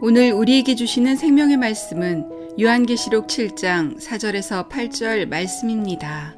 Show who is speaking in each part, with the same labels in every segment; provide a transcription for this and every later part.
Speaker 1: 오늘 우리에게 주시는 생명의 말씀은 요한계시록 7장 4절에서 8절 말씀입니다.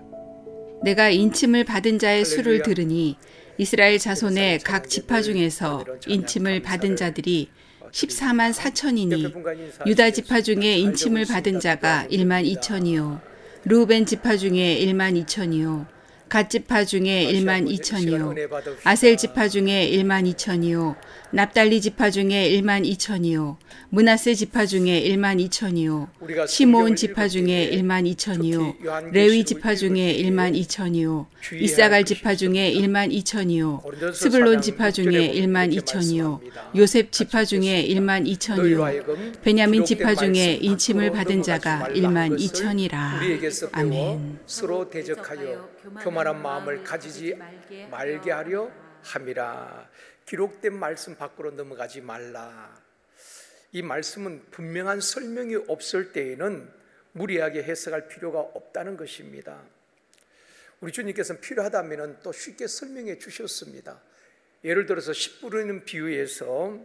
Speaker 1: 내가 인침을 받은 자의 수를 들으니 이스라엘 자손의 각 지파 중에서 인침을 받은 자들이 14만 4천이니 유다 지파 중에 인침을 받은 자가 1만 2천이요 르우벤 지파 중에 1만 2천이요 갓 지파 중에 1만 2천이요 아셀 지파 중에 1만 2천이요 납달리 지파 중에 1만 2천이요 므낫세 지파 중에 1만 2천이요 시므온 지파 중에 1만 2천이요 레위 지파 중에 1만 2천이요 이사갈 지파 중에 1만 2천이요 스불론 지파 중에 1만 2천이요 요셉 지파 중에 1만 2천이요 베냐민 지파 중에 인침을 받은 자가 1만 2천이라. 아멘.
Speaker 2: 서로 대적하여 교만한 마음을 가지지 말게 하려 함이라. 기록된 말씀 밖으로 넘어가지 말라. 이 말씀은 분명한 설명이 없을 때에는 무리하게 해석할 필요가 없다는 것입니다. 우리 주님께서는 필요하다면 또 쉽게 설명해 주셨습니다. 예를 들어서 씨 뿌리는 비유에서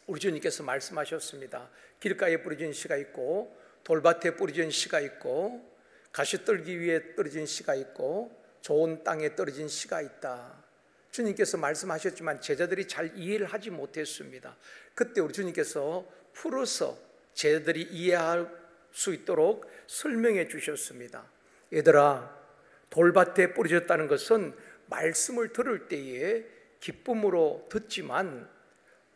Speaker 2: 우리 주님께서 말씀하셨습니다. 길가에 뿌려진 씨가 있고 돌밭에 뿌려진 씨가 있고 가시떨기 위에 떨어진 씨가 있고 좋은 땅에 떨어진 씨가 있다. 주님께서 말씀하셨지만 제자들이 잘 이해를 하지 못했습니다. 그때 우리 주님께서 풀어서 제자들이 이해할 수 있도록 설명해 주셨습니다. 얘들아, 돌밭에 뿌려졌다는 것은 말씀을 들을 때에 기쁨으로 듣지만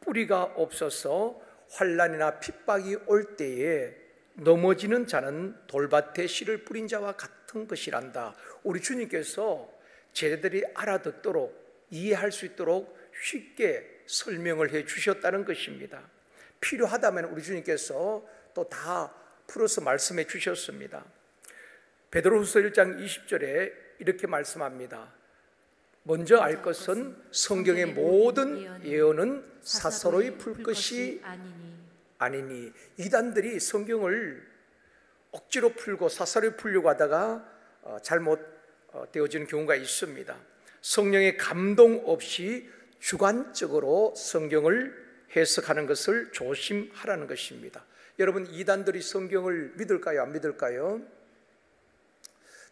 Speaker 2: 뿌리가 없어서 환난이나 핍박이 올 때에 넘어지는 자는 돌밭에 씨를 뿌린 자와 같은 것이란다. 우리 주님께서 제자들이 알아듣도록 이해할 수 있도록 쉽게 설명을 해 주셨다는 것입니다. 필요하다면 우리 주님께서 또 다 풀어서 말씀해 주셨습니다. 베드로후서 1장 20절에 이렇게 말씀합니다. 먼저 알 것은 성경의 모든 예언은 사서로이 풀 것이 아니니. 이단들이 성경을 억지로 풀고 사서로이 풀려고 하다가 잘못 되어지는 경우가 있습니다. 성령의 감동 없이 주관적으로 성경을 해석하는 것을 조심하라는 것입니다. 여러분, 이단들이 성경을 믿을까요? 안 믿을까요?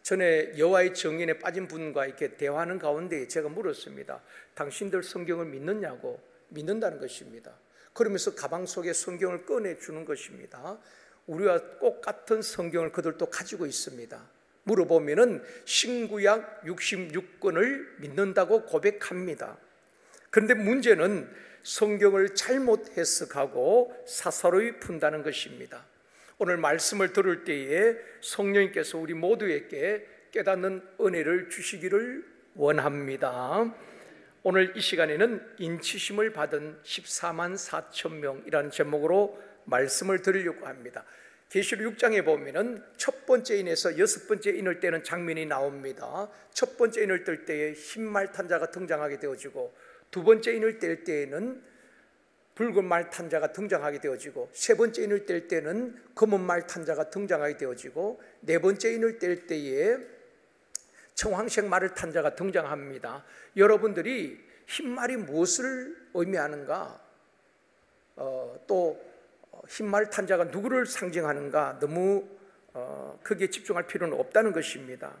Speaker 2: 전에 여호와의 정인에 빠진 분과 이렇게 대화하는 가운데 제가 물었습니다. 당신들 성경을 믿느냐고. 믿는다는 것입니다. 그러면서 가방 속에 성경을 꺼내주는 것입니다. 우리와 똑같은 성경을 그들도 가지고 있습니다. 물어보면은 신구약 66권을 믿는다고 고백합니다. 그런데 문제는 성경을 잘못 해석하고 사사로이 푼다는 것입니다. 오늘 말씀을 들을 때에 성령님께서 우리 모두에게 깨닫는 은혜를 주시기를 원합니다. 오늘 이 시간에는 인치심을 받은 14만 4천 명이라는 제목으로 말씀을 드리려고 합니다. 계시록 6장에 보면은 첫 번째 인에서 여섯 번째 인을 떼는 장면이 나옵니다. 첫 번째 인을 뗄 때에 흰말 탄자가 등장하게 되어지고, 두 번째 인을 뗄 때에는 붉은 말 탄자가 등장하게 되어지고, 세 번째 인을 뗄 때는 검은 말 탄자가 등장하게 되어지고, 네 번째 인을 뗄 때에 청황색 말을 탄자가 등장합니다. 여러분들이 흰말이 무엇을 의미하는가, 또 흰말 탄자가 누구를 상징하는가 너무 크게 집중할 필요는 없다는 것입니다.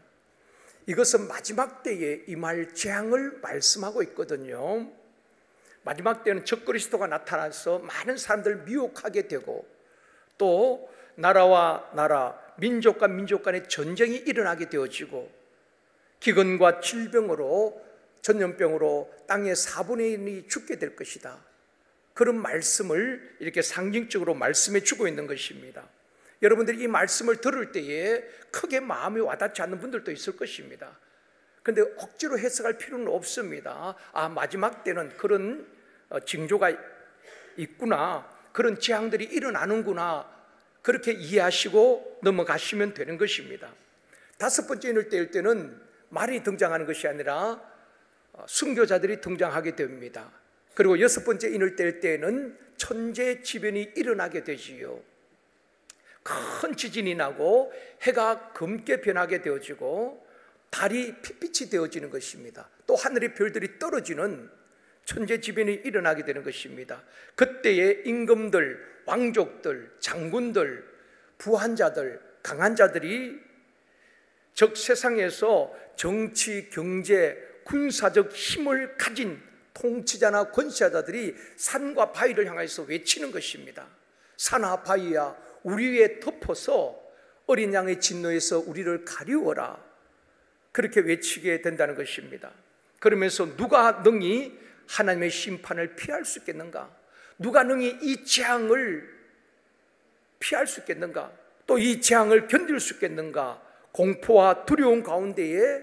Speaker 2: 이것은 마지막 때에 임할 재앙을 말씀하고 있거든요. 마지막 때는 적그리스도가 나타나서 많은 사람들을 미혹하게 되고, 또 나라와 나라, 민족과 민족 간의 전쟁이 일어나게 되어지고, 기근과 질병으로, 전염병으로 땅의 4분의 1이 죽게 될 것이다. 그런 말씀을 이렇게 상징적으로 말씀해 주고 있는 것입니다. 여러분들이 이 말씀을 들을 때에 크게 마음이 와닿지 않는 분들도 있을 것입니다. 그런데 억지로 해석할 필요는 없습니다. 아, 마지막 때는 그런 징조가 있구나, 그런 재앙들이 일어나는구나, 그렇게 이해하시고 넘어가시면 되는 것입니다. 다섯 번째 인을 뗄 때는 말이 등장하는 것이 아니라 순교자들이 등장하게 됩니다. 그리고 여섯 번째 인을 뗄 때는 천재지변이 일어나게 되지요. 큰 지진이 나고 해가 검게 변하게 되어지고 달이 핏빛이 되어지는 것입니다. 또 하늘의 별들이 떨어지는 천재지변이 일어나게 되는 것입니다. 그때의 임금들, 왕족들, 장군들, 부한자들, 강한 자들이 즉 세상에서 정치, 경제, 군사적 힘을 가진 통치자나 권세자들이 산과 바위를 향해서 외치는 것입니다. 산아 바위야, 우리 위에 덮어서 어린 양의 진노에서 우리를 가리워라, 그렇게 외치게 된다는 것입니다. 그러면서 누가 능히 하나님의 심판을 피할 수 있겠는가? 누가 능히 이 재앙을 피할 수 있겠는가? 또 이 재앙을 견딜 수 있겠는가? 공포와 두려움 가운데에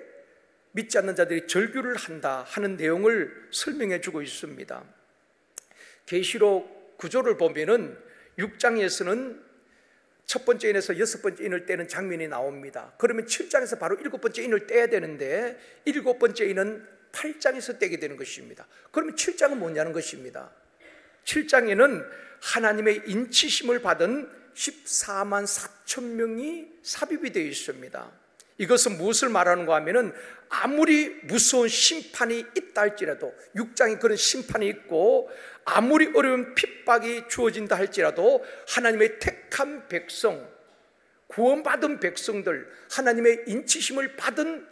Speaker 2: 믿지 않는 자들이 절규를 한다 하는 내용을 설명해 주고 있습니다. 계시록 구조를 보면은 6장에서는 첫 번째 인에서 여섯 번째 인을 떼는 장면이 나옵니다. 그러면 7장에서 바로 일곱 번째 인을 떼야 되는데 일곱 번째 인은 8장에서 떼게 되는 것입니다. 그러면 7장은 뭐냐는 것입니다. 7장에는 하나님의 인치심을 받은 14만 4천 명이 삽입이 되어 있습니다. 이것은 무엇을 말하는가 하면은 아무리 무서운 심판이 있다 할지라도, 6장에 그런 심판이 있고 아무리 어려운 핍박이 주어진다 할지라도 하나님의 택한 백성, 구원받은 백성들, 하나님의 인치심을 받은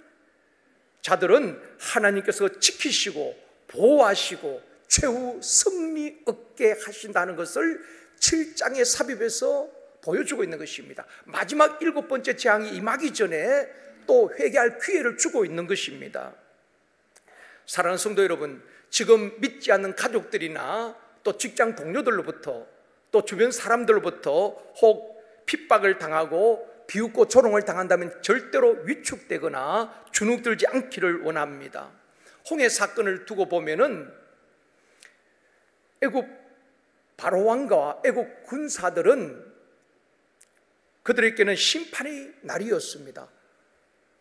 Speaker 2: 자들은 하나님께서 지키시고 보호하시고 최후 승리 얻게 하신다는 것을 7장에 삽입해서 보여주고 있는 것입니다. 마지막 일곱 번째 재앙이 임하기 전에 또 회개할 기회를 주고 있는 것입니다. 사랑하는 성도 여러분, 지금 믿지 않는 가족들이나 또 직장 동료들로부터 또 주변 사람들로부터 혹 핍박을 당하고 비웃고 조롱을 당한다면 절대로 위축되거나 주눅들지 않기를 원합니다. 홍해 사건을 두고 보면은 애굽 바로 왕과 애국 군사들은 그들에게는 심판의 날이었습니다.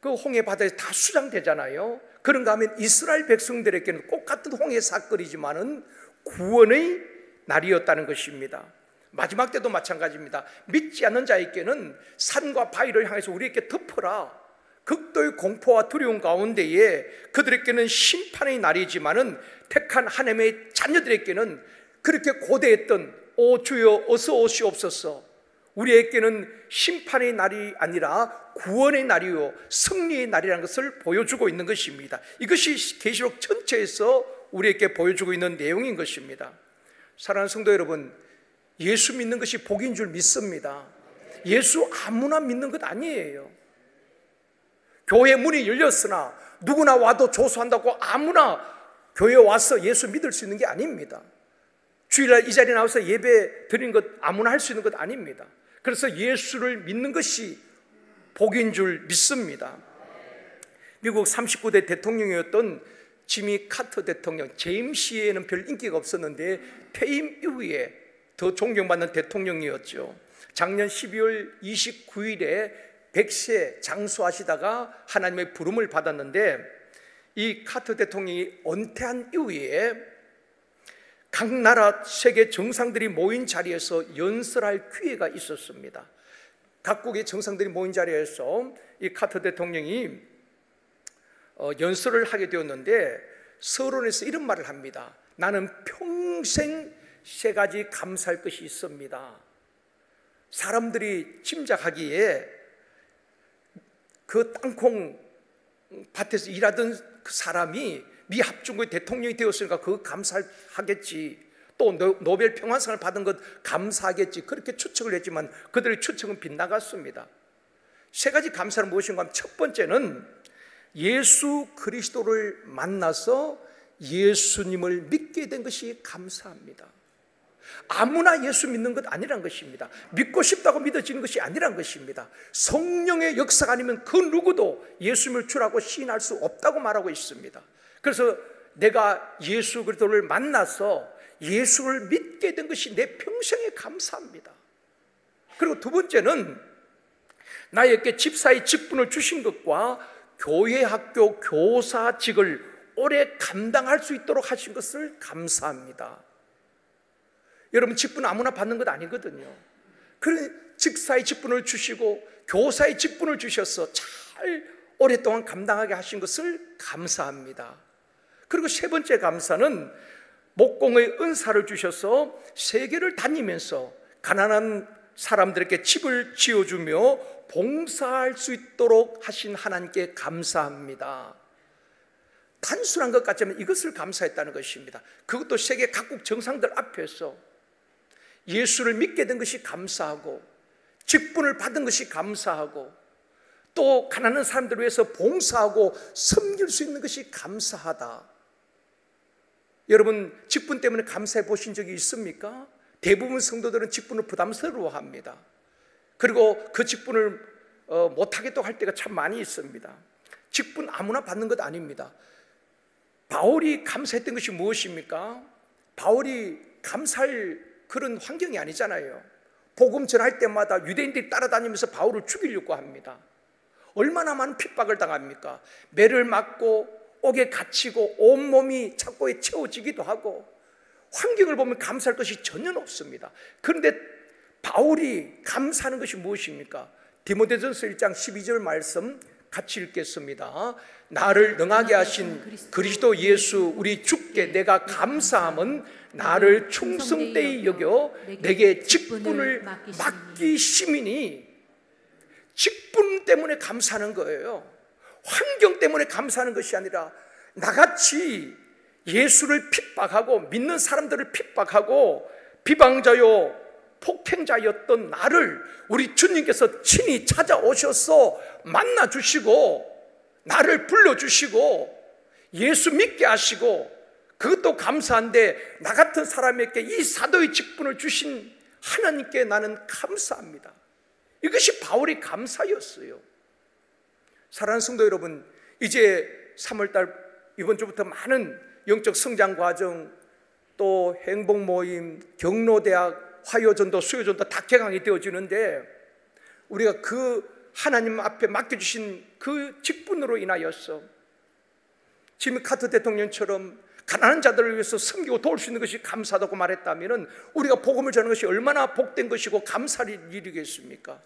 Speaker 2: 그 홍해 바다에 다 수장되잖아요. 그런가 하면 이스라엘 백성들에게는 똑같은 홍해 사건이지만은 구원의 날이었다는 것입니다. 마지막 때도 마찬가지입니다. 믿지 않는 자에게는 산과 바위를 향해서 우리에게 덮어라, 극도의 공포와 두려움 가운데에 그들에게는 심판의 날이지만은 택한 하나님의 자녀들에게는 그렇게 고대했던 오 주여 어서 오시옵소서, 우리에게는 심판의 날이 아니라 구원의 날이요 승리의 날이라는 것을 보여주고 있는 것입니다. 이것이 계시록 전체에서 우리에게 보여주고 있는 내용인 것입니다. 사랑하는 성도 여러분, 예수 믿는 것이 복인 줄 믿습니다. 예수 아무나 믿는 것 아니에요. 교회 문이 열렸으나 누구나 와도 조수한다고 아무나 교회에 와서 예수 믿을 수 있는 게 아닙니다. 주일날 이 자리에 나와서 예배 드리는 것 아무나 할 수 있는 것 아닙니다. 그래서 예수를 믿는 것이 복인 줄 믿습니다. 미국 39대 대통령이었던 지미 카터 대통령, 제임스에는 별 인기가 없었는데 퇴임 이후에 더 존경받는 대통령이었죠. 작년 12월 29일에 100세 장수하시다가 하나님의 부름을 받았는데 이 카터 대통령이 은퇴한 이후에 각 나라 세계 정상들이 모인 자리에서 연설할 기회가 있었습니다. 각국의 정상들이 모인 자리에서 이 카터 대통령이 연설을 하게 되었는데 서론에서 이런 말을 합니다. 나는 평생 세 가지 감사할 것이 있습니다. 사람들이 짐작하기에 그 땅콩 밭에서 일하던 그 사람이 미 합중국의 대통령이 되었으니까 그거 감사하겠지, 또 노벨 평화상을 받은 것 감사하겠지, 그렇게 추측을 했지만 그들의 추측은 빗나갔습니다. 세 가지 감사는 무엇인가 하면 첫 번째는 예수 그리스도를 만나서 예수님을 믿게 된 것이 감사합니다. 아무나 예수 믿는 것 아니란 것입니다. 믿고 싶다고 믿어지는 것이 아니란 것입니다. 성령의 역사가 아니면 그 누구도 예수님을 주라고 시인할 수 없다고 말하고 있습니다. 그래서 내가 예수 그리스도를 만나서 예수를 믿게 된 것이 내 평생에 감사합니다. 그리고 두 번째는 나에게 집사의 직분을 주신 것과 교회 학교 교사직을 오래 감당할 수 있도록 하신 것을 감사합니다. 여러분, 직분 아무나 받는 것 아니거든요. 그런 직사의 직분을 주시고 교사의 직분을 주셔서 잘 오랫동안 감당하게 하신 것을 감사합니다. 그리고 세 번째 감사는 목공의 은사를 주셔서 세계를 다니면서 가난한 사람들에게 집을 지어주며 봉사할 수 있도록 하신 하나님께 감사합니다. 단순한 것 같지만 이것을 감사했다는 것입니다. 그것도 세계 각국 정상들 앞에서 예수를 믿게 된 것이 감사하고, 직분을 받은 것이 감사하고, 또 가난한 사람들을 위해서 봉사하고 섬길 수 있는 것이 감사하다. 여러분, 직분 때문에 감사해 보신 적이 있습니까? 대부분 성도들은 직분을 부담스러워합니다. 그리고 그 직분을 못하겠다고 할 때가 참 많이 있습니다. 직분 아무나 받는 것 아닙니다. 바울이 감사했던 것이 무엇입니까? 바울이 감사할 그런 환경이 아니잖아요. 복음 전할 때마다 유대인들이 따라다니면서 바울을 죽이려고 합니다. 얼마나 많은 핍박을 당합니까? 매를 맞고 옥에 갇히고 온몸이 착고에 채워지기도 하고, 환경을 보면 감사할 것이 전혀 없습니다. 그런데 바울이 감사하는 것이 무엇입니까? 디모데전서 1장 12절 말씀 같이 읽겠습니다. 나를 능하게 하신 그리스도 예수 우리 주께 내가 감사함은 나를 충성되이 여겨 내게 직분을 맡기심이니. 직분 때문에 감사하는 거예요. 환경 때문에 감사하는 것이 아니라, 나같이 예수를 핍박하고 믿는 사람들을 핍박하고 비방자요 폭행자였던 나를 우리 주님께서 친히 찾아오셔서 만나주시고 나를 불러주시고 예수 믿게 하시고, 그것도 감사한데 나 같은 사람에게 이 사도의 직분을 주신 하나님께 나는 감사합니다. 이것이 바울의 감사였어요. 사랑하는 성도 여러분, 이제 3월달 이번 주부터 많은 영적 성장 과정, 또 행복 모임, 경로대학, 화요전도, 수요전도 다 개강이 되어지는데, 우리가 그 하나님 앞에 맡겨주신 그 직분으로 인하여서 지미 카터 대통령처럼 가난한 자들을 위해서 섬기고 도울 수 있는 것이 감사하다고 말했다면, 우리가 복음을 전하는 것이 얼마나 복된 것이고 감사할 일이겠습니까?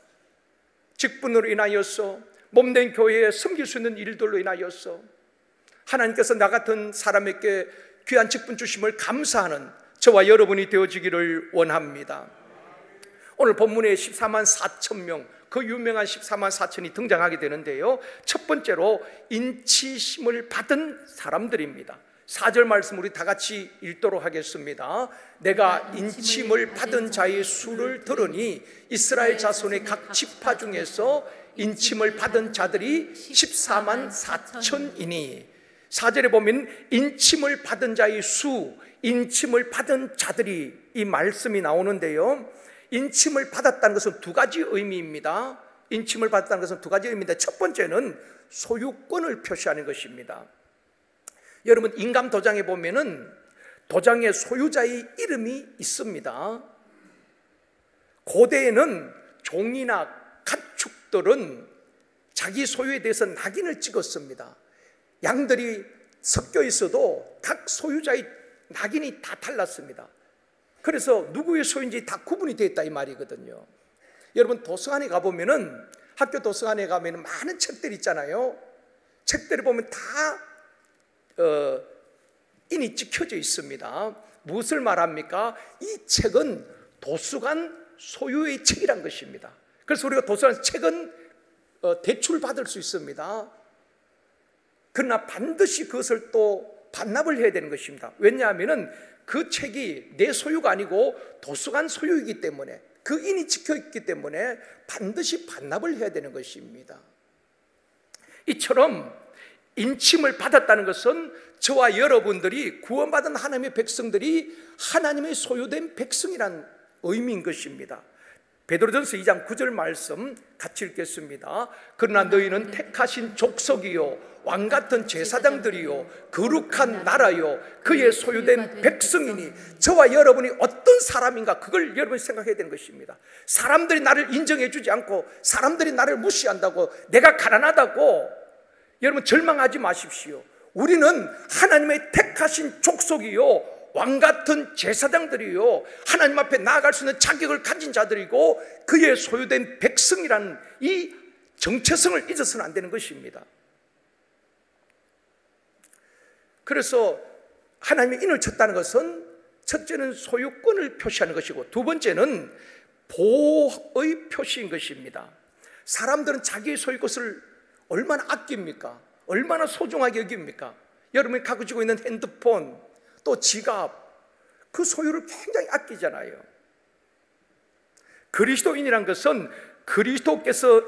Speaker 2: 직분으로 인하여서 몸된 교회에 섬길 수 있는 일들로 인하여서 하나님께서 나 같은 사람에게 귀한 직분 주심을 감사하는 저와 여러분이 되어지기를 원합니다. 오늘 본문에 14만 4천 명, 그 유명한 14만 4천이 등장하게 되는데요, 첫 번째로 인치심을 받은 사람들입니다. 4절 말씀 우리 다 같이 읽도록 하겠습니다. 내가 인침을 받은 자의 수를 들으니 이스라엘 자손의 각 지파 중에서 인침을 받은 자들이 14만 4천이니. 4절에 보면 인침을 받은 자의 수, 인침을 받은 자들이, 이 말씀이 나오는데요, 인침을 받았다는 것은 두 가지 의미입니다. 인침을 받았다는 것은 두 가지 의미인데, 첫 번째는 소유권을 표시하는 것입니다. 여러분, 인감 도장에 보면은 도장의 소유자의 이름이 있습니다. 고대에는 종이나 가축들은 자기 소유에 대해서 낙인을 찍었습니다. 양들이 섞여 있어도 각 소유자의 낙인이 다 달랐습니다. 그래서 누구의 소유인지 다 구분이 되어 있다 이 말이거든요. 여러분, 도서관에 가보면은, 학교 도서관에 가면은 많은 책들이 있잖아요. 책들을 보면 다 인이 찍혀져 있습니다. 무엇을 말합니까? 이 책은 도서관 소유의 책이란 것입니다. 그래서 우리가 도서관 책은 대출 받을 수 있습니다. 그러나 반드시 그것을 또 반납을 해야 되는 것입니다. 왜냐하면 그 책이 내 소유가 아니고 도서관 소유이기 때문에, 그 인이 찍혀 있기 때문에 반드시 반납을 해야 되는 것입니다. 이처럼 인침을 받았다는 것은 저와 여러분들이 구원받은 하나님의 백성들이 하나님의 소유된 백성이란 의미인 것입니다. 베드로전서 2장 9절 말씀 같이 읽겠습니다. 그러나 너희는 택하신 족속이요 왕같은 제사장들이요 거룩한 나라요 그의 소유된 백성이니. 저와 여러분이 어떤 사람인가, 그걸 여러분이 생각해야 되는 것입니다. 사람들이 나를 인정해 주지 않고 사람들이 나를 무시한다고, 내가 가난하다고 여러분 절망하지 마십시오. 우리는 하나님의 택하신 족속이요 왕같은 제사장들이요 하나님 앞에 나아갈 수 있는 자격을 가진 자들이고 그의 소유된 백성이라는 이 정체성을 잊어서는 안 되는 것입니다. 그래서 하나님의 인을 쳤다는 것은 첫째는 소유권을 표시하는 것이고, 두 번째는 보호의 표시인 것입니다. 사람들은 자기의 소유것을 얼마나 아낍니까? 얼마나 소중하게 여깁니까? 여러분이 가지고 있는 핸드폰, 또 지갑, 그 소유를 굉장히 아끼잖아요. 그리스도인이란 것은 그리스도께서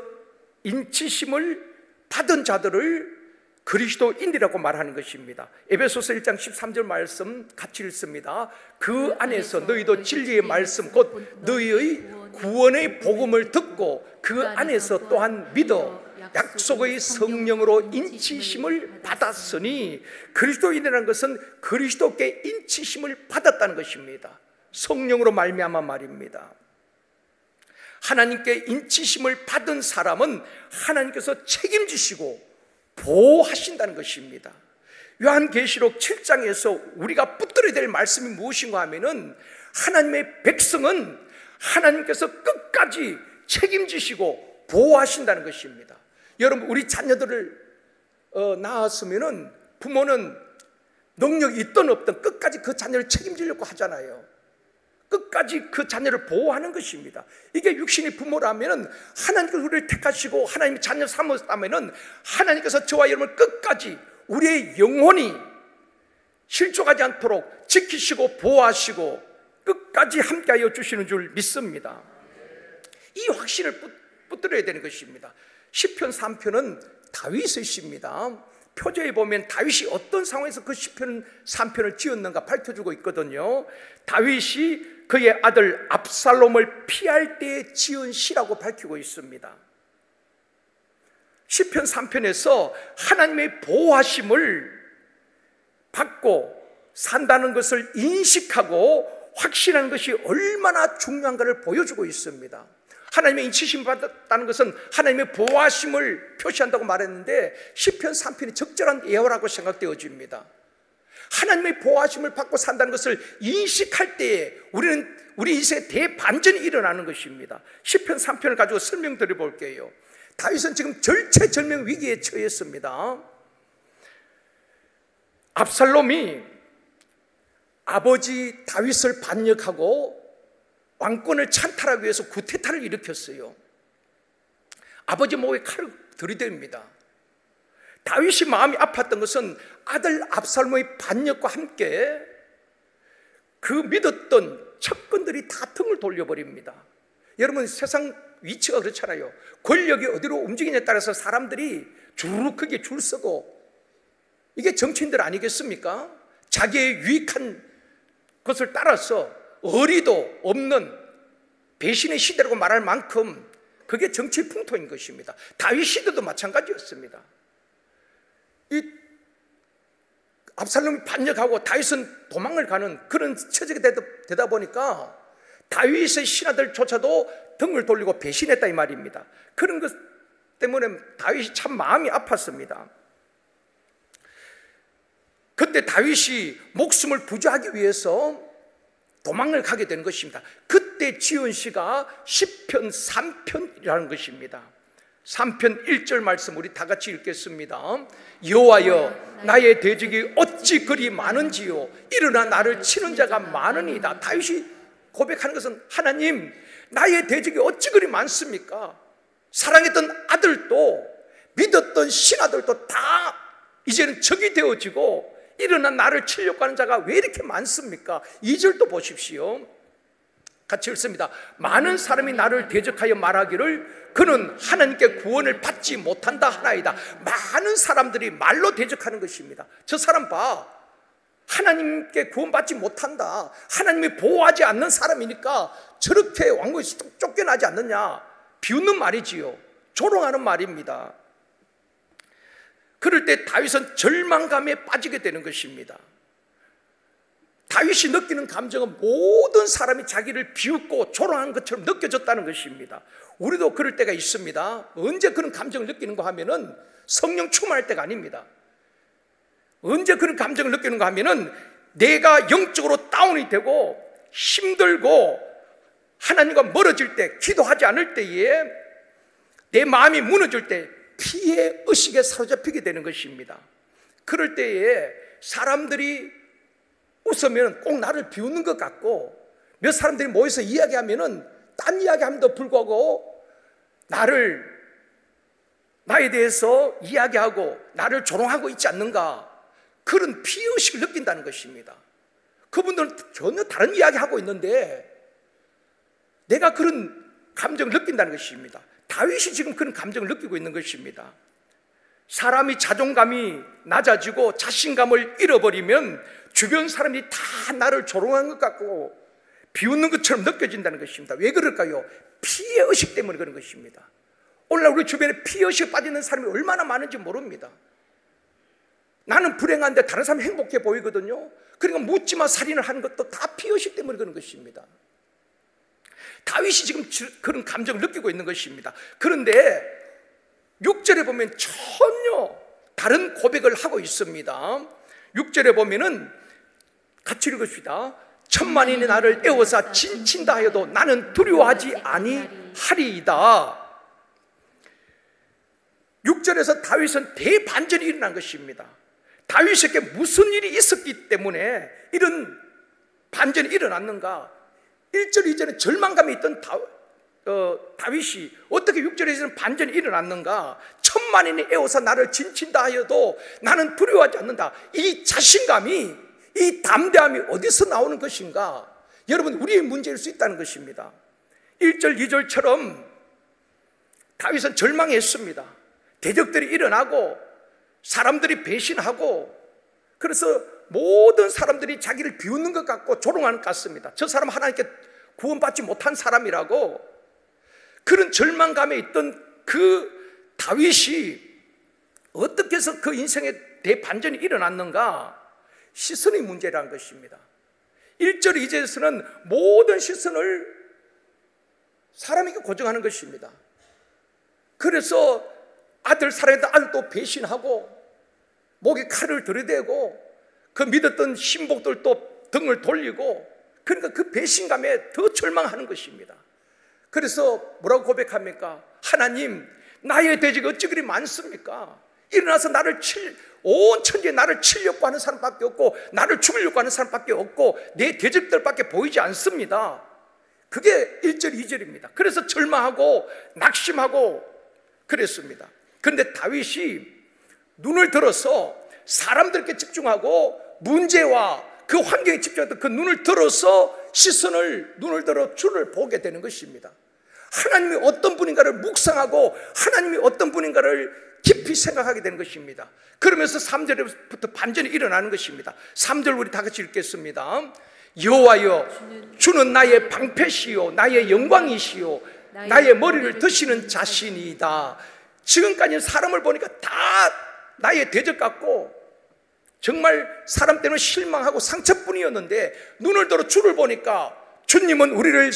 Speaker 2: 인치심을 받은 자들을 그리스도인이라고 말하는 것입니다. 에베소서 1장 13절 말씀 같이 읽습니다. 그 안에서 너희도 진리의 말씀 곧 너희의 구원의 복음을 듣고 그 안에서 또한 믿어 약속의 성령으로 인치심을 받았으니, 그리스도인이라는 것은 그리스도께 인치심을 받았다는 것입니다. 성령으로 말미암아 말입니다. 하나님께 인치심을 받은 사람은 하나님께서 책임지시고 보호하신다는 것입니다. 요한계시록 7장에서 우리가 붙들어야 될 말씀이 무엇인가 하면은, 하나님의 백성은 하나님께서 끝까지 책임지시고 보호하신다는 것입니다. 여러분, 우리 자녀들을 낳았으면은 부모는 능력이 있든 없든 끝까지 그 자녀를 책임지려고 하잖아요. 끝까지 그 자녀를 보호하는 것입니다. 이게 육신의 부모라면은, 하나님께서 우리를 택하시고 하나님의 자녀 삼았다면은, 하나님께서 저와 여러분을 끝까지 우리의 영혼이 실족하지 않도록 지키시고 보호하시고 끝까지 함께하여 주시는 줄 믿습니다. 이 확신을 붙들어야 되는 것입니다. 시편 3편은 다윗의 시입니다. 표제에 보면 다윗이 어떤 상황에서 그 시편 3편을 지었는가 밝혀주고 있거든요. 다윗이 그의 아들 압살롬을 피할 때에 지은 시라고 밝히고 있습니다. 시편 3편에서 하나님의 보호하심을 받고 산다는 것을 인식하고 확신하는 것이 얼마나 중요한가를 보여주고 있습니다. 하나님의 인치심 받았다는 것은 하나님의 보호하심을 표시한다고 말했는데, 시편 3편이 적절한 예화라고 생각되어집니다. 하나님의 보호하심을 받고 산다는 것을 인식할 때에 우리는 우리 인생에 대반전이 일어나는 것입니다. 시편 3편을 가지고 설명드려 볼게요. 다윗은 지금 절체절명 위기에 처했습니다. 압살롬이 아버지 다윗을 반역하고 왕권을 찬탈하기 위해서 구테타를 일으켰어요. 아버지 목에 칼을 들이댑니다. 다윗이 마음이 아팠던 것은 아들 압살롬의 반역과 함께 그 믿었던 척근들이 다 등을 돌려버립니다. 여러분, 세상 위치가 그렇잖아요. 권력이 어디로 움직이냐에 따라서 사람들이 주르륵 크게 줄 서고, 이게 정치인들 아니겠습니까? 자기의 유익한 것을 따라서 어리도 없는 배신의 시대라고 말할 만큼 그게 정치의 풍토인 것입니다. 다윗 시대도 마찬가지였습니다. 이 압살롬이 반역하고 다윗은 도망을 가는 그런 처지가 되다 보니까 다윗의 신하들조차도 등을 돌리고 배신했다 이 말입니다. 그런 것 때문에 다윗이 참 마음이 아팠습니다. 그때 다윗이 목숨을 부지하기 위해서 도망을 가게 된 것입니다. 그때 지은 시가 시편 3편이라는 것입니다. 3편 1절 말씀 우리 다 같이 읽겠습니다. 여호와여, 나의 대적이 어찌 그리 많은지요, 일어나 나를 치는 자가 많으니이다. 다윗이 고백하는 것은, 하나님, 나의 대적이 어찌 그리 많습니까? 사랑했던 아들도 믿었던 신하들도 다 이제는 적이 되어지고 일어나 나를 치려고 하는 자가 왜 이렇게 많습니까? 2절도 보십시오. 같이 읽습니다. 많은 사람이 나를 대적하여 말하기를 그는 하나님께 구원을 받지 못한다 하나이다. 많은 사람들이 말로 대적하는 것입니다. 저 사람 봐, 하나님께 구원받지 못한다, 하나님이 보호하지 않는 사람이니까 저렇게 왕궁에서 쫓겨나지 않느냐, 비웃는 말이지요. 조롱하는 말입니다. 그럴 때 다윗은 절망감에 빠지게 되는 것입니다. 다윗이 느끼는 감정은 모든 사람이 자기를 비웃고 조롱하는 것처럼 느껴졌다는 것입니다. 우리도 그럴 때가 있습니다. 언제 그런 감정을 느끼는가 하면은 성령 충만할 때가 아닙니다. 언제 그런 감정을 느끼는가 하면은 내가 영적으로 다운이 되고 힘들고 하나님과 멀어질 때, 기도하지 않을 때에 내 마음이 무너질 때 피해 의식에 사로잡히게 되는 것입니다. 그럴 때에 사람들이 웃으면 꼭 나를 비웃는 것 같고, 몇 사람들이 모여서 이야기하면은 딴 이야기함에도 불구하고 나에 대해서 이야기하고 나를 조롱하고 있지 않는가, 그런 피의식을 느낀다는 것입니다. 그분들은 전혀 다른 이야기하고 있는데 내가 그런 감정을 느낀다는 것입니다. 다윗이 지금 그런 감정을 느끼고 있는 것입니다. 사람이 자존감이 낮아지고 자신감을 잃어버리면 주변 사람이 다 나를 조롱한 것 같고 비웃는 것처럼 느껴진다는 것입니다. 왜 그럴까요? 피해의식 때문에 그런 것입니다. 오늘날 우리 주변에 피해의식에 빠지는 사람이 얼마나 많은지 모릅니다. 나는 불행한데 다른 사람이 행복해 보이거든요. 그러니까 묻지마 살인을 하는 것도 다 피해의식 때문에 그런 것입니다. 다윗이 지금 그런 감정을 느끼고 있는 것입니다. 그런데 6절에 보면 전혀 다른 고백을 하고 있습니다. 6절에 보면은 같이 읽읍시다. 천만인이 나를 애워서 진친다 하여도 나는 두려워하지 아니하리이다. 6절에서 다윗은 대반전이 일어난 것입니다. 다윗에게 무슨 일이 있었기 때문에 이런 반전이 일어났는가? 1절, 2절에 절망감이 있던 다윗이 어떻게 6절에서는 반전이 일어났는가? 천만인이 애워서 나를 진친다 하여도 나는 두려워하지 않는다. 이 자신감이, 이 담대함이 어디서 나오는 것인가? 여러분, 우리의 문제일 수 있다는 것입니다. 1절, 2절처럼 다윗은 절망했습니다. 대적들이 일어나고 사람들이 배신하고, 그래서 모든 사람들이 자기를 비웃는 것 같고 조롱하는 것 같습니다. 저 사람 하나님께 구원받지 못한 사람이라고. 그런 절망감에 있던 그 다윗이 어떻게 해서 그 인생에 대반전이 일어났는가? 시선의 문제라는 것입니다. 1절, 2절에서는 모든 시선을 사람에게 고정하는 것입니다. 그래서 아들 사랑했던 아들도 배신하고 목에 칼을 들이대고 그 믿었던 신복들도 등을 돌리고, 그러니까 그 배신감에 더 절망하는 것입니다. 그래서 뭐라고 고백합니까? 하나님, 나의 대적이 어찌 그리 많습니까? 일어나서 온 천지에 나를 치려고 하는 사람밖에 없고 나를 죽이려고 하는 사람밖에 없고 내 대적들밖에 보이지 않습니다. 그게 1절, 2절입니다. 그래서 절망하고 낙심하고 그랬습니다. 그런데 다윗이 눈을 들어서 사람들께 집중하고 문제와 그 환경에 집중했던 그 눈을 들어서 눈을 들어 주를 보게 되는 것입니다. 하나님이 어떤 분인가를 묵상하고 하나님이 어떤 분인가를 깊이 생각하게 되는 것입니다. 그러면서 3절부터 반전이 일어나는 것입니다. 3절 우리 다 같이 읽겠습니다. 여호와여, 주는 나의 방패시요 나의 영광이시요 나의 머리를 드시는 자신이다. 지금까지는 사람을 보니까 다 나의 대적 같고 정말 사람 때는 실망하고 상처뿐이었는데 눈을 들어 주를 보니까 주님은 우리를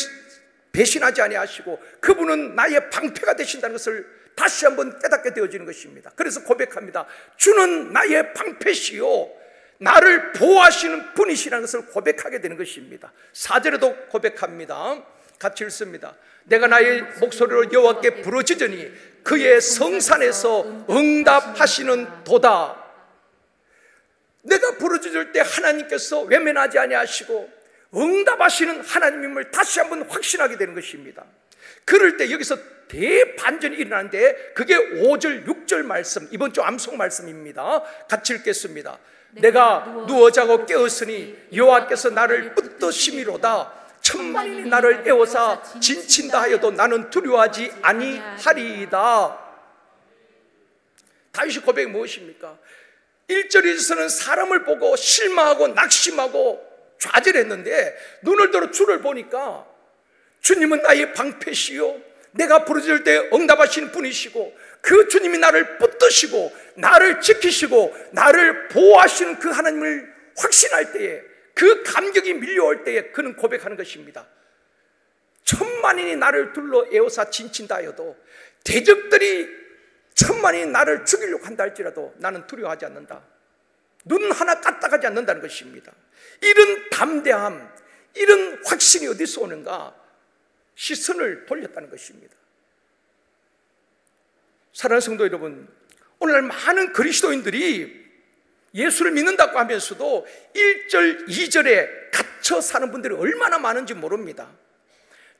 Speaker 2: 배신하지 아니하시고 그분은 나의 방패가 되신다는 것을 다시 한번 깨닫게 되어지는 것입니다. 그래서 고백합니다. 주는 나의 방패시요 나를 보호하시는 분이시라는 것을 고백하게 되는 것입니다. 4절에도 고백합니다. 같이 읽습니다. 내가 나의 목소리로 여호와께 부르짖으니 그의 성산에서 응답하시는 도다. 내가 부르짖을 때 하나님께서 외면하지 아니하시고 응답하시는 하나님임을 다시 한번 확신하게 되는 것입니다. 그럴 때 여기서 대반전이 일어나는데 그게 5절, 6절 말씀, 이번 주 암송 말씀입니다. 같이 읽겠습니다. 내가 누워 자고 깨었으니 여호와께서 나를 붙드심이로다. 천만인이 나를 애워서 진친다 하여도 나는 두려워하지 아니하리이다. 다윗의 고백이 무엇입니까? 1절에서는 사람을 보고 실망하고 낙심하고 좌절했는데 눈을 들어 주를 보니까 주님은 나의 방패시요 내가 부르짖을 때 응답하시는 분이시고 그 주님이 나를 붙드시고 나를 지키시고 나를 보호하시는 그 하나님을 확신할 때에, 그 감격이 밀려올 때에 그는 고백하는 것입니다. 천만인이 나를 둘러 에워싸 진친다 하여도, 대적들이 천만인이 나를 죽이려고 한다 할지라도 나는 두려워하지 않는다. 눈 하나 까딱하지 않는다는 것입니다. 이런 담대함, 이런 확신이 어디서 오는가? 시선을 돌렸다는 것입니다. 사랑하는 성도 여러분, 오늘날 많은 그리스도인들이 예수를 믿는다고 하면서도 1절, 2절에 갇혀 사는 분들이 얼마나 많은지 모릅니다.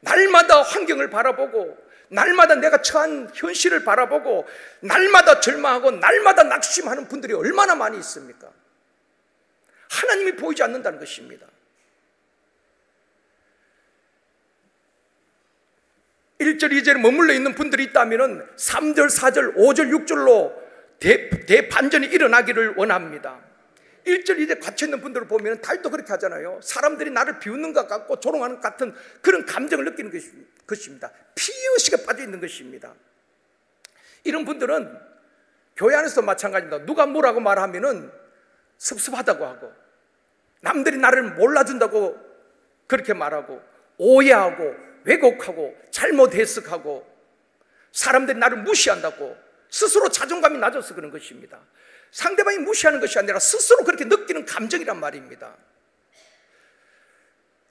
Speaker 2: 날마다 환경을 바라보고, 날마다 내가 처한 현실을 바라보고, 날마다 절망하고 날마다 낙심하는 분들이 얼마나 많이 있습니까? 하나님이 보이지 않는다는 것입니다. 1절, 2절에 머물러 있는 분들이 있다면 3절, 4절, 5절, 6절로 대반전이 일어나기를 원합니다. 1절, 2절에 갇혀있는 분들을 보면 다윗도 그렇게 하잖아요. 사람들이 나를 비웃는 것 같고 조롱하는 것 같은 그런 감정을 느끼는 것입니다. 피의식에 빠져있는 것입니다. 이런 분들은 교회 안에서도 마찬가지입니다. 누가 뭐라고 말하면 섭섭하다고 하고, 남들이 나를 몰라준다고 그렇게 말하고, 오해하고 왜곡하고 잘못 해석하고, 사람들이 나를 무시한다고 스스로 자존감이 낮아서 그런 것입니다. 상대방이 무시하는 것이 아니라 스스로 그렇게 느끼는 감정이란 말입니다.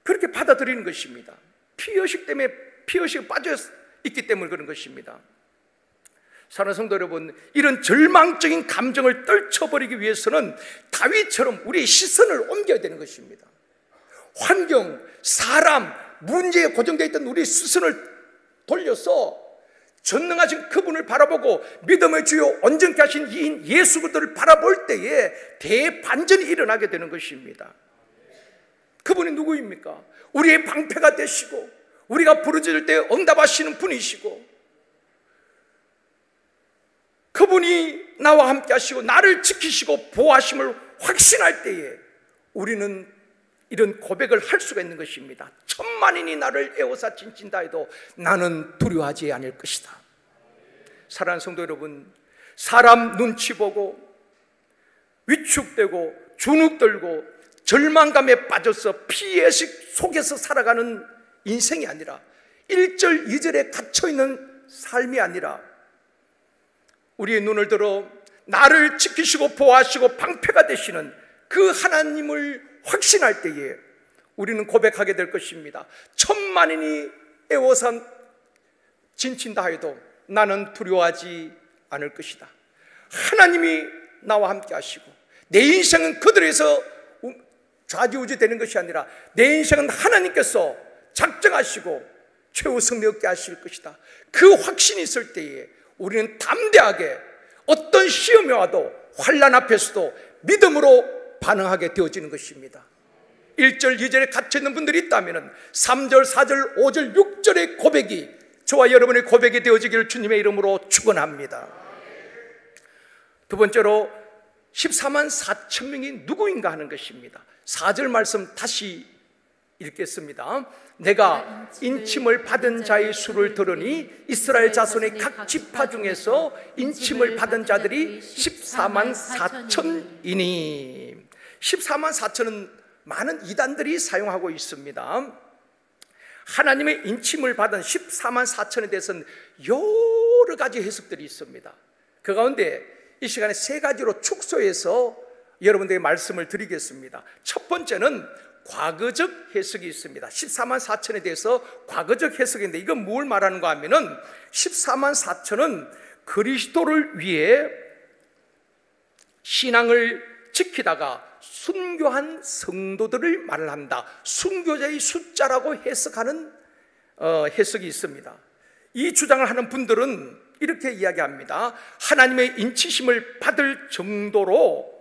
Speaker 2: 그렇게 받아들이는 것입니다. 피의식 때문에, 피의식에 빠져 있기 때문에 그런 것입니다. 사랑하는 성도 여러분, 이런 절망적인 감정을 떨쳐버리기 위해서는 다윗처럼 우리의 시선을 옮겨야 되는 것입니다. 환경, 사람, 문제에 고정되어 있던 우리의 시선을 돌려서 전능하신 그분을 바라보고 믿음의 주요 온전케 하신 이인 예수 그리스도를 바라볼 때에 대반전이 일어나게 되는 것입니다. 그분이 누구입니까? 우리의 방패가 되시고, 우리가 부르짖을 때 응답하시는 분이시고, 그분이 나와 함께 하시고 나를 지키시고 보호하심을 확신할 때에 우리는 이런 고백을 할 수가 있는 것입니다. 천만인이 나를 에워싸 진친다 해도 나는 두려워하지 않을 것이다. 사랑하는 성도 여러분, 사람 눈치 보고 위축되고 주눅들고 절망감에 빠져서 피해식 속에서 살아가는 인생이 아니라 1절, 2절에 갇혀있는 삶이 아니라 우리의 눈을 들어 나를 지키시고 보호하시고 방패가 되시는 그 하나님을 확신할 때에 우리는 고백하게 될 것입니다. 천만인이 에워싸 진친다 해도 나는 두려워하지 않을 것이다. 하나님이 나와 함께 하시고 내 인생은 그들에서 좌지우지 되는 것이 아니라 내 인생은 하나님께서 작정하시고 최후 승리 얻게 하실 것이다. 그 확신이 있을 때에 우리는 담대하게 어떤 시험이 와도 환난 앞에서도 믿음으로 반응하게 되어지는 것입니다. 1절, 2절에 갇혀있는 분들이 있다면 3절, 4절, 5절, 6절의 고백이 저와 여러분의 고백이 되어지기를 주님의 이름으로 축원합니다. 두 번째로 14만 4천 명이 누구인가 하는 것입니다. 4절 말씀 다시 읽겠습니다. 내가 인침을 받은 자의 수를 들으니 이스라엘 자손의 각 지파 중에서 인침을 받은 자들이 14만 4천이니 14만 4천은 많은 이단들이 사용하고 있습니다. 하나님의 인침을 받은 14만 4천에 대해서는 여러 가지 해석들이 있습니다. 그 가운데 이 시간에 세 가지로 축소해서 여러분들에게 말씀을 드리겠습니다. 첫 번째는 과거적 해석이 있습니다. 14만 4천에 대해서 과거적 해석인데 이건 뭘 말하는가 하면은 14만 4천은 그리스도를 위해 신앙을 지키다가 순교한 성도들을 말을 한다. 순교자의 숫자라고 해석하는 해석이 있습니다. 이 주장을 하는 분들은 이렇게 이야기합니다. 하나님의 인치심을 받을 정도로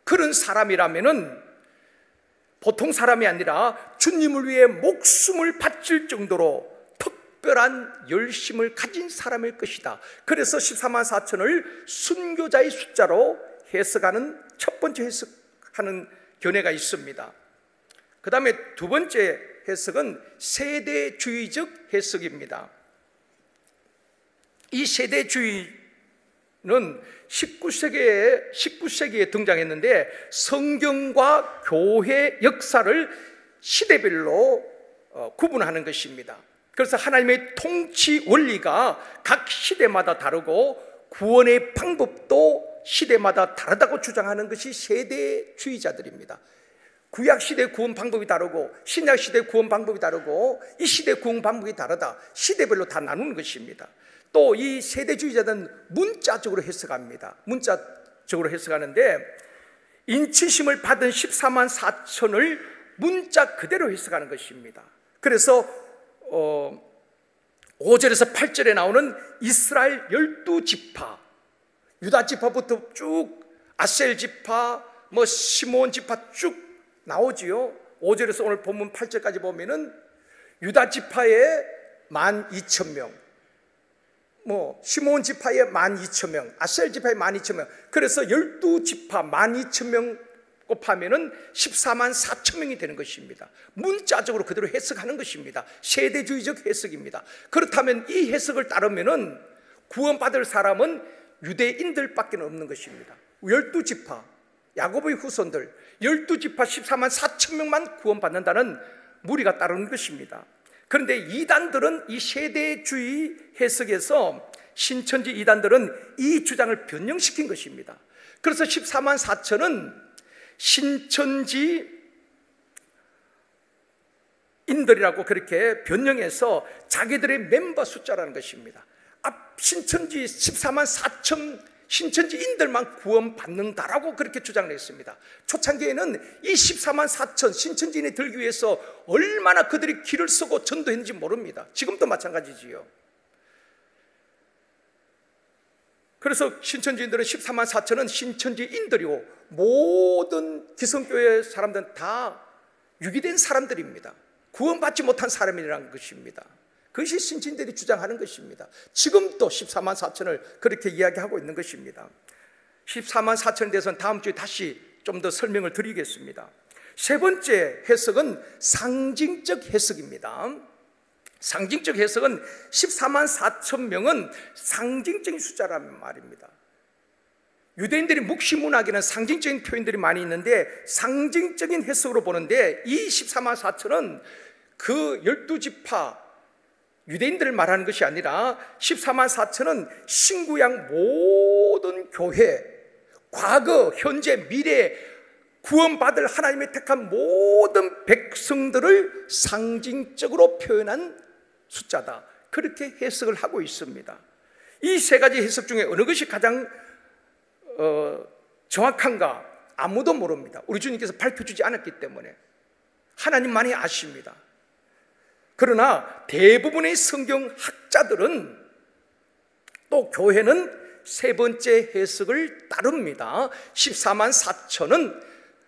Speaker 2: 그런 사람이라면은 보통 사람이 아니라 주님을 위해 목숨을 바칠 정도로 특별한 열심을 가진 사람일 것이다. 그래서 14만 4천을 순교자의 숫자로 해석하는 첫 번째 해석하는 견해가 있습니다. 그 다음에 두 번째 해석은 세대주의적 해석입니다. 이 세대주의는 19세기에 등장했는데 성경과 교회 역사를 시대별로 구분하는 것입니다. 그래서 하나님의 통치 원리가 각 시대마다 다르고 구원의 방법도 시대마다 다르다고 주장하는 것이 세대주의자들입니다. 구약시대 구원 방법이 다르고 신약시대 구원 방법이 다르고 이 시대 구원 방법이 다르다. 시대별로 다 나누는 것입니다. 또 이 세대주의자들은 문자적으로 해석합니다. 문자적으로 해석하는데 인치심을 받은 14만 4천을 문자 그대로 해석하는 것입니다. 그래서 5절에서 8절에 나오는 이스라엘 12지파, 유다 지파부터 쭉 아셀 지파, 시므온 지파 쭉 나오지요. 5절에서 오늘 본문 8절까지 보면은 유다 지파에 12,000명, 시므온 지파에 12,000명, 아셀 지파에 12,000명, 그래서 12지파 12,000명 곱하면은 14만 4천 명이 되는 것입니다. 문자적으로 그대로 해석하는 것입니다. 세대주의적 해석입니다. 그렇다면 이 해석을 따르면은 구원받을 사람은 유대인들밖에 없는 것입니다. 12지파, 야곱의 후손들 12지파 14만 4천 명만 구원받는다는 무리가 따르는 것입니다. 그런데 이단들은 이 세대주의 해석에서 신천지 이단들은 이 주장을 변형시킨 것입니다. 그래서 14만 4천은 신천지 인들이라고 그렇게 변형해서 자기들의 멤버 숫자라는 것입니다. 신천지 14만 4천 신천지인들만 구원받는다라고 그렇게 주장을 했습니다. 초창기에는 이 14만 4천 신천지인이 들기 위해서 얼마나 그들이 길을 쓰고 전도했는지 모릅니다. 지금도 마찬가지지요. 그래서 신천지인들은 14만 4천은 신천지인들이고 모든 기성교회 사람들은 다 유기된 사람들입니다. 구원받지 못한 사람이라는 것입니다. 그것이 신천지인들이 주장하는 것입니다. 지금도 14만 4천을 그렇게 이야기하고 있는 것입니다. 14만 4천에 대해서는 다음 주에 다시 좀 더 설명을 드리겠습니다. 세 번째 해석은 상징적 해석입니다. 상징적 해석은 14만 4천 명은 상징적인 숫자란 말입니다. 유대인들이 묵시문학에는 상징적인 표현들이 많이 있는데 상징적인 해석으로 보는데 이 14만 4천은 그 12지파 유대인들을 말하는 것이 아니라 14만 4천은 신구약 모든 교회, 과거, 현재, 미래 구원받을 하나님의 택한 모든 백성들을 상징적으로 표현한 숫자다. 그렇게 해석을 하고 있습니다. 이 세 가지 해석 중에 어느 것이 가장 정확한가 아무도 모릅니다. 우리 주님께서 밝혀주지 않았기 때문에 하나님만이 아십니다. 그러나 대부분의 성경 학자들은 또 교회는 세 번째 해석을 따릅니다. 14만 4천은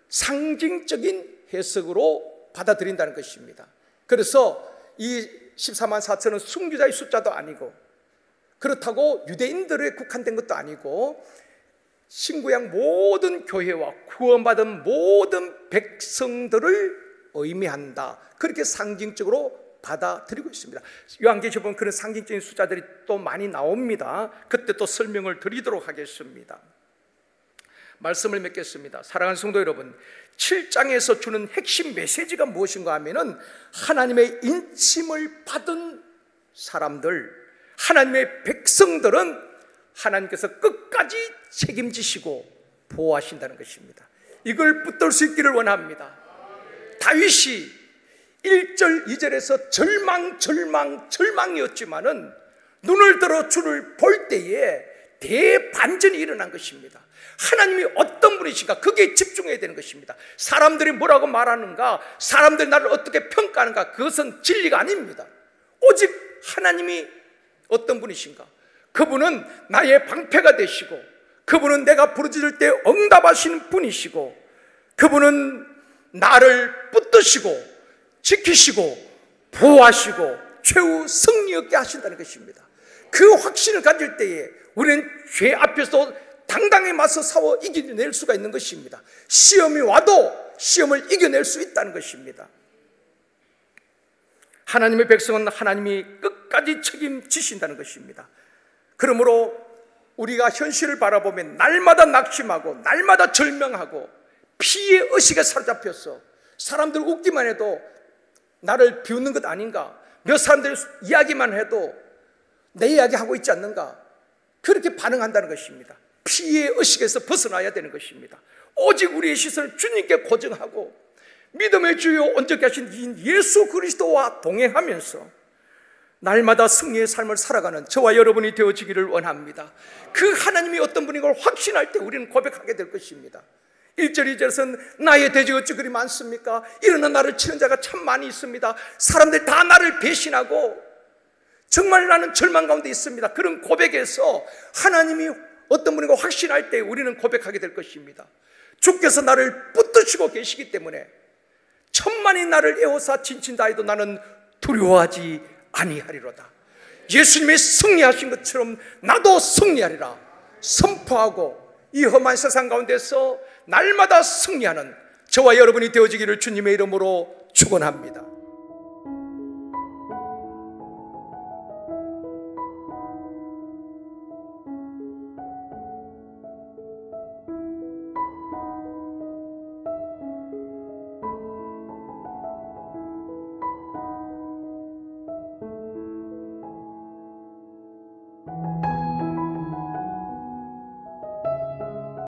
Speaker 2: 상징적인 해석으로 받아들인다는 것입니다. 그래서 이 14만 4천은 순교자의 숫자도 아니고 그렇다고 유대인들에 국한된 것도 아니고 신구약 모든 교회와 구원받은 모든 백성들을 의미한다. 그렇게 상징적으로 받아들이고 있습니다. 요한계시록 보면 그런 상징적인 숫자들이 또 많이 나옵니다. 그때 또 설명을 드리도록 하겠습니다. 말씀을 맺겠습니다. 사랑하는 성도 여러분, 7장에서 주는 핵심 메시지가 무엇인가 하면은 하나님의 인침을 받은 사람들, 하나님의 백성들은 하나님께서 끝까지 책임지시고 보호하신다는 것입니다. 이걸 붙들 수 있기를 원합니다. 다윗이 1절 2절에서 절망이었지만은 눈을 들어 주를 볼 때에 대반전이 일어난 것입니다. 하나님이 어떤 분이신가 거기에 집중해야 되는 것입니다. 사람들이 뭐라고 말하는가, 사람들이 나를 어떻게 평가하는가, 그것은 진리가 아닙니다. 오직 하나님이 어떤 분이신가, 그분은 나의 방패가 되시고, 그분은 내가 부르짖을 때 응답하시는 분이시고, 그분은 나를 붙드시고 지키시고 보호하시고 최후 승리 얻게 하신다는 것입니다. 그 확신을 가질 때에 우리는 죄 앞에서 당당히 맞서 싸워 이겨낼 수가 있는 것입니다. 시험이 와도 시험을 이겨낼 수 있다는 것입니다. 하나님의 백성은 하나님이 끝까지 책임지신다는 것입니다. 그러므로 우리가 현실을 바라보면 날마다 낙심하고 날마다 절명하고 피의 의식에 사로잡혀서 사람들 웃기만 해도 나를 비웃는 것 아닌가, 몇 사람들 이야기만 해도 내 이야기하고 있지 않는가, 그렇게 반응한다는 것입니다. 피의 의식에서 벗어나야 되는 것입니다. 오직 우리의 시선을 주님께 고정하고 믿음의 주요 온전케 하신 예수 그리스도와 동행하면서 날마다 승리의 삶을 살아가는 저와 여러분이 되어지기를 원합니다. 그 하나님이 어떤 분인 걸 확신할 때 우리는 고백하게 될 것입니다. 1절 2절에서는 나의 대적이 어찌 그리 많습니까? 이러는 나를 치는 자가 참 많이 있습니다. 사람들이 다 나를 배신하고 정말 나는 절망 가운데 있습니다. 그런 고백에서 하나님이 어떤 분인가 확신할 때 우리는 고백하게 될 것입니다. 주께서 나를 붙드시고 계시기 때문에 천만이 나를 에워싸 진친다 해도 나는 두려워하지 아니하리로다. 예수님이 승리하신 것처럼 나도 승리하리라 선포하고 이 험한 세상 가운데서 날마다 승리하는 저와 여러분이 되어지기를 주님의 이름으로 축원합니다.